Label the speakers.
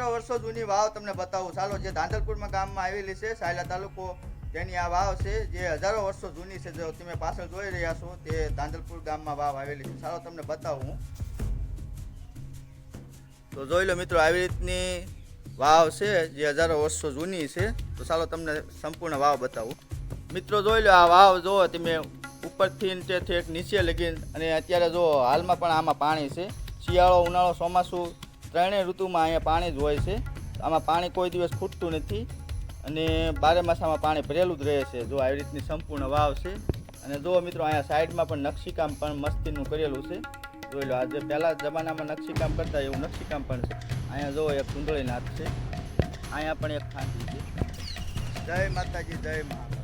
Speaker 1: હજારો વર્ષો જૂની વાવ તમને બતાવું. ચાલો, જે ધાંધલપુરમાં ગામમાં આવેલી છે, સાયલા તાલુકો, તેની આ વાવ છે જે હજારો વર્ષો જૂની છે. જો તમે પાછળ જોઈ રહ્યા છો તે ધાંધલપુર ગામમાં વાવ આવેલી છે. ચાલો તમને બતાવું હું. તો જોઈ લો મિત્રો, આવી રીતની વાવ છે જે હજારો વર્ષો જૂની છે. તો ચાલો તમને સંપૂર્ણ વાવ બતાવું. મિત્રો જોઈ લો, આ વાવ જુઓ તમે ઉપરથી ઠેઠ નીચે લગીને. અને અત્યારે જો હાલમાં પણ આમાં પાણી છે. શિયાળો, ઉનાળો, ચોમાસું ત્રણેય ઋતુમાં અહીંયા પાણી જ હોય છે. આમાં પાણી કોઈ દિવસ ખૂટતું નથી અને બારે માસામાં પાણી ભરેલું જ રહે છે. જો આવી રીતની સંપૂર્ણ વાવ છે. અને જો મિત્રો, અહીંયા સાઈડમાં પણ નકશીકામ પણ મસ્તીનું કરેલું છે. જોઈ લો, આજે પહેલાં જમાનામાં નકશીકામ કરતા એવું નકશીકામ પણ છે. અહીંયા જો એક સુંદરી નાથ છે, અહીંયા પણ એક ખાંચી છે. જય માતાજી, જય મા.